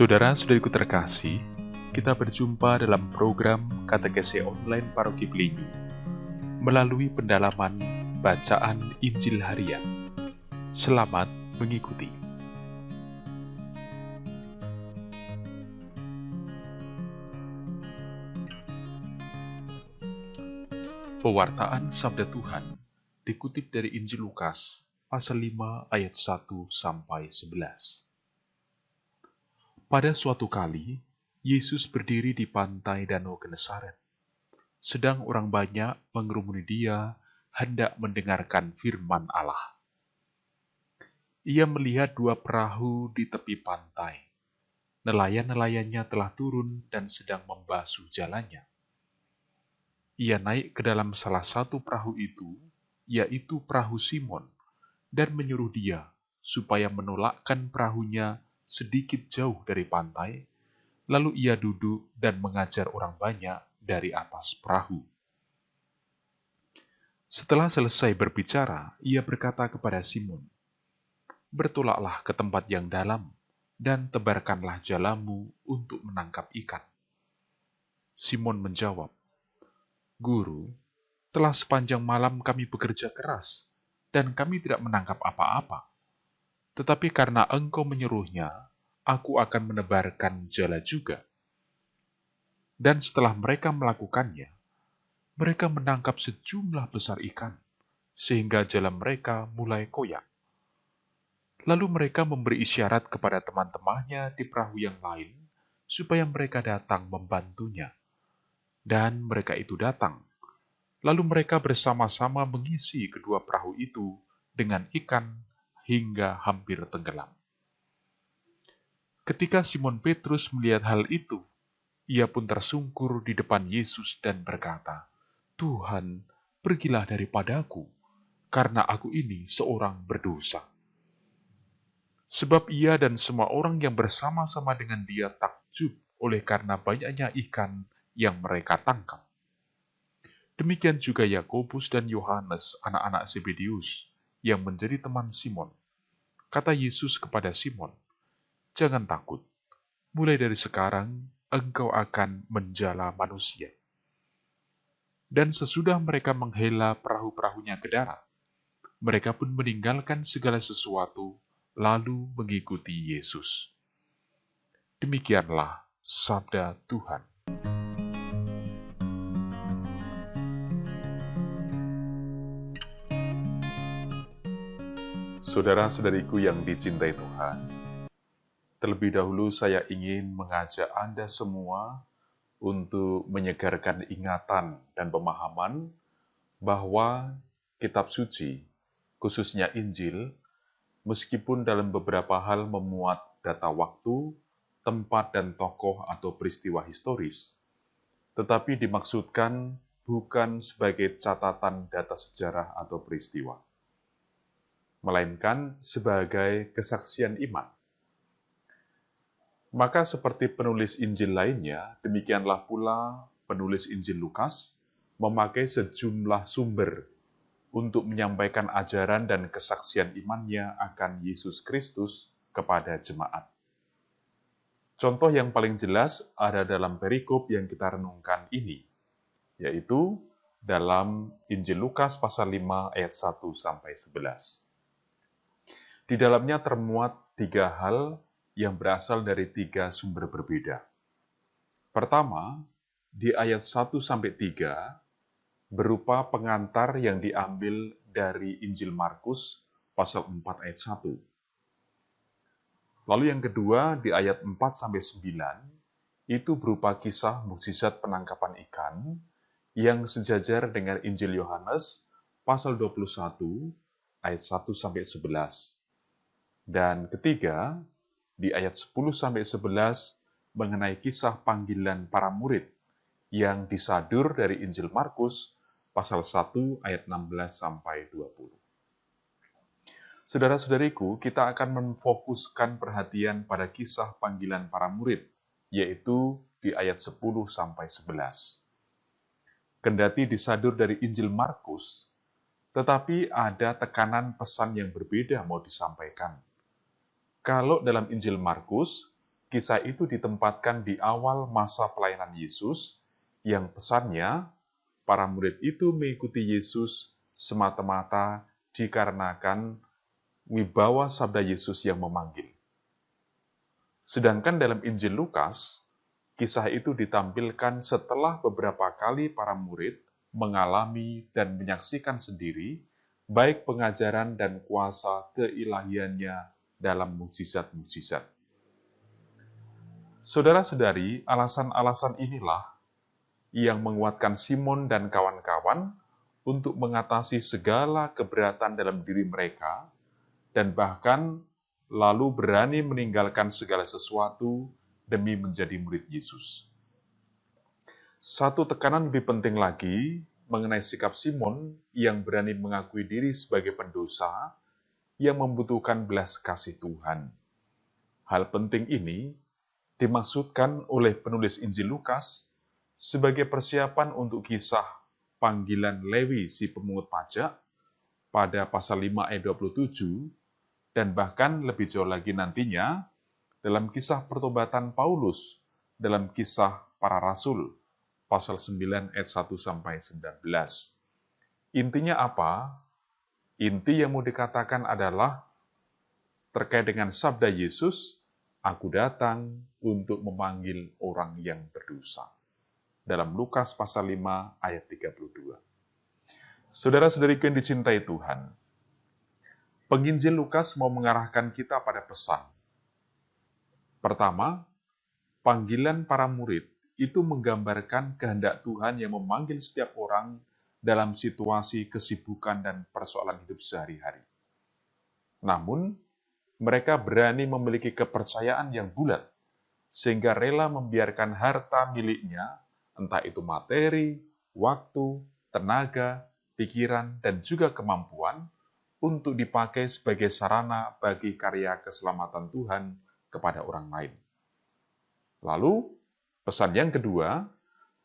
Saudara-saudariku terkasih, kita berjumpa dalam program Katekese Online Paroki Belinyu melalui pendalaman bacaan Injil Harian. Selamat mengikuti. Pewartaan Sabda Tuhan dikutip dari Injil Lukas pasal 5 ayat 1-11. Pada suatu kali, Yesus berdiri di pantai Danau Genesaret. Sedang orang banyak mengerumuni dia hendak mendengarkan firman Allah. Ia melihat dua perahu di tepi pantai. Nelayan-nelayannya telah turun dan sedang membasuh jalannya. Ia naik ke dalam salah satu perahu itu, yaitu perahu Simon, dan menyuruh dia supaya menolakkan perahunya sedikit jauh dari pantai, lalu ia duduk dan mengajar orang banyak dari atas perahu. Setelah selesai berbicara, ia berkata kepada Simon, "Bertolaklah ke tempat yang dalam, dan tebarkanlah jalamu untuk menangkap ikan." Simon menjawab, "Guru, telah sepanjang malam kami bekerja keras, dan kami tidak menangkap apa-apa. Tetapi karena engkau menyuruhnya, aku akan menebarkan jala juga." Dan setelah mereka melakukannya, mereka menangkap sejumlah besar ikan, sehingga jala mereka mulai koyak. Lalu mereka memberi isyarat kepada teman-temannya di perahu yang lain, supaya mereka datang membantunya. Dan mereka itu datang. Lalu mereka bersama-sama mengisi kedua perahu itu dengan ikan hingga hampir tenggelam. Ketika Simon Petrus melihat hal itu, ia pun tersungkur di depan Yesus dan berkata, "Tuhan, pergilah daripadaku, karena aku ini seorang berdosa." Sebab ia dan semua orang yang bersama-sama dengan dia takjub oleh karena banyaknya ikan yang mereka tangkap. Demikian juga Yakobus dan Yohanes, anak-anak Zebedeus, yang menjadi teman Simon. Kata Yesus kepada Simon, "Jangan takut, mulai dari sekarang engkau akan menjala manusia." Dan sesudah mereka menghela perahu-perahunya ke darat, mereka pun meninggalkan segala sesuatu, lalu mengikuti Yesus. Demikianlah sabda Tuhan. Saudara-saudariku yang dicintai Tuhan, terlebih dahulu saya ingin mengajak Anda semua untuk menyegarkan ingatan dan pemahaman bahwa kitab suci, khususnya Injil, meskipun dalam beberapa hal memuat data waktu, tempat dan tokoh atau peristiwa historis, tetapi dimaksudkan bukan sebagai catatan data sejarah atau peristiwa, melainkan sebagai kesaksian iman. Maka seperti penulis Injil lainnya, demikianlah pula penulis Injil Lukas memakai sejumlah sumber untuk menyampaikan ajaran dan kesaksian imannya akan Yesus Kristus kepada jemaat. Contoh yang paling jelas ada dalam perikop yang kita renungkan ini, yaitu dalam Injil Lukas pasal 5 ayat 1-11. Di dalamnya termuat 3 hal yang berasal dari 3 sumber berbeda. Pertama, di ayat 1-3, berupa pengantar yang diambil dari Injil Markus pasal 4 ayat 1. Lalu yang kedua, di ayat 4-9, itu berupa kisah mukjizat penangkapan ikan yang sejajar dengan Injil Yohanes pasal 21 ayat 1-11. Dan ketiga, di ayat 10-11 mengenai kisah panggilan para murid yang disadur dari Injil Markus pasal 1 ayat 16-20. Saudara-saudariku, kita akan memfokuskan perhatian pada kisah panggilan para murid, yaitu di ayat 10-11. Kendati disadur dari Injil Markus, tetapi ada tekanan pesan yang berbeda mau disampaikan. Kalau dalam Injil Markus, kisah itu ditempatkan di awal masa pelayanan Yesus, yang pesannya para murid itu mengikuti Yesus semata-mata dikarenakan wibawa sabda Yesus yang memanggil. Sedangkan dalam Injil Lukas, kisah itu ditampilkan setelah beberapa kali para murid mengalami dan menyaksikan sendiri baik pengajaran dan kuasa keilahiannya dalam mukjizat-mukjizat. Saudara-saudari, alasan-alasan inilah yang menguatkan Simon dan kawan-kawan untuk mengatasi segala keberatan dalam diri mereka dan bahkan lalu berani meninggalkan segala sesuatu demi menjadi murid Yesus. Satu tekanan lebih penting lagi mengenai sikap Simon yang berani mengakui diri sebagai pendosa yang membutuhkan belas kasih Tuhan. Hal penting ini dimaksudkan oleh penulis Injil Lukas sebagai persiapan untuk kisah panggilan Lewi si pemungut pajak pada pasal 5 ayat 27, dan bahkan lebih jauh lagi nantinya dalam kisah pertobatan Paulus dalam kisah para rasul pasal 9 ayat 1-19. Intinya apa? Inti yang mau dikatakan adalah terkait dengan sabda Yesus, "Aku datang untuk memanggil orang yang berdosa." Dalam Lukas pasal 5 ayat 32. Saudara-saudariku yang dicintai Tuhan, penginjil Lukas mau mengarahkan kita pada pesan. Pertama, panggilan para murid itu menggambarkan kehendak Tuhan yang memanggil setiap orang dalam situasi kesibukan dan persoalan hidup sehari-hari. Namun, mereka berani memiliki kepercayaan yang bulat, sehingga rela membiarkan harta miliknya, entah itu materi, waktu, tenaga, pikiran, dan juga kemampuan, untuk dipakai sebagai sarana bagi karya keselamatan Tuhan kepada orang lain. Lalu, pesan yang kedua,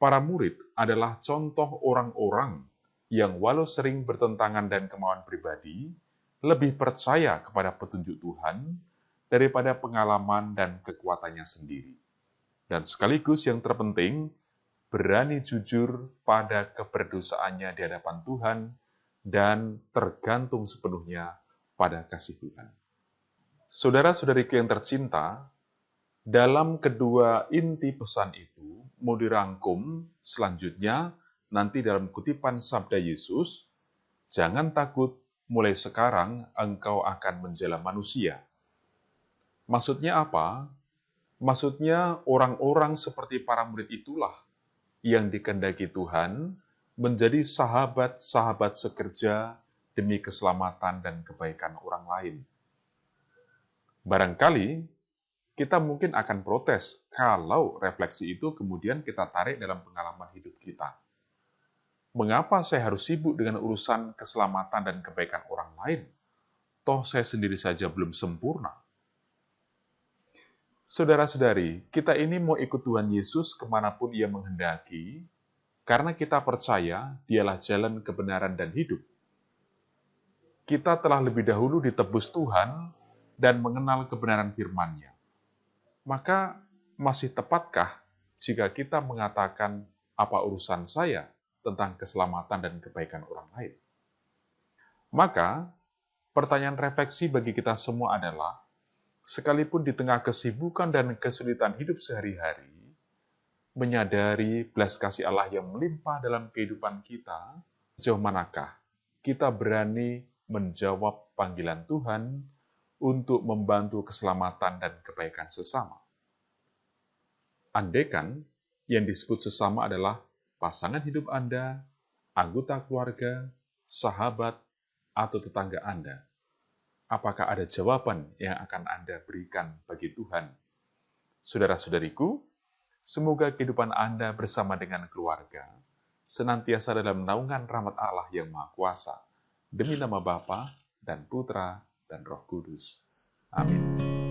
para murid adalah contoh orang-orang yang walau sering bertentangan dan kemauan pribadi, lebih percaya kepada petunjuk Tuhan daripada pengalaman dan kekuatannya sendiri. Dan sekaligus yang terpenting, berani jujur pada keberdosaannya di hadapan Tuhan dan tergantung sepenuhnya pada kasih Tuhan. Saudara-saudariku yang tercinta, dalam kedua inti pesan itu mau dirangkum selanjutnya nanti dalam kutipan sabda Yesus, "Jangan takut, mulai sekarang engkau akan menjala manusia." Maksudnya apa? Maksudnya orang-orang seperti para murid itulah yang dikehendaki Tuhan menjadi sahabat-sahabat sekerja demi keselamatan dan kebaikan orang lain. Barangkali kita mungkin akan protes kalau refleksi itu kemudian kita tarik dalam pengalaman hidup kita. Mengapa saya harus sibuk dengan urusan keselamatan dan kebaikan orang lain? Toh saya sendiri saja belum sempurna. Saudara-saudari, kita ini mau ikut Tuhan Yesus kemanapun Ia menghendaki, karena kita percaya Dialah jalan kebenaran dan hidup. Kita telah lebih dahulu ditebus Tuhan dan mengenal kebenaran firman-Nya. Maka masih tepatkah jika kita mengatakan apa urusan saya tentang keselamatan dan kebaikan orang lain? Maka, pertanyaan refleksi bagi kita semua adalah, sekalipun di tengah kesibukan dan kesulitan hidup sehari-hari, menyadari belas kasih Allah yang melimpah dalam kehidupan kita, sejauh manakah kita berani menjawab panggilan Tuhan untuk membantu keselamatan dan kebaikan sesama. Andaikan yang disebut sesama adalah pasangan hidup Anda, anggota keluarga, sahabat, atau tetangga Anda. Apakah ada jawaban yang akan Anda berikan bagi Tuhan? Saudara-saudariku, semoga kehidupan Anda bersama dengan keluarga senantiasa dalam naungan rahmat Allah yang Maha Kuasa, demi nama Bapa dan Putra dan Roh Kudus. Amin.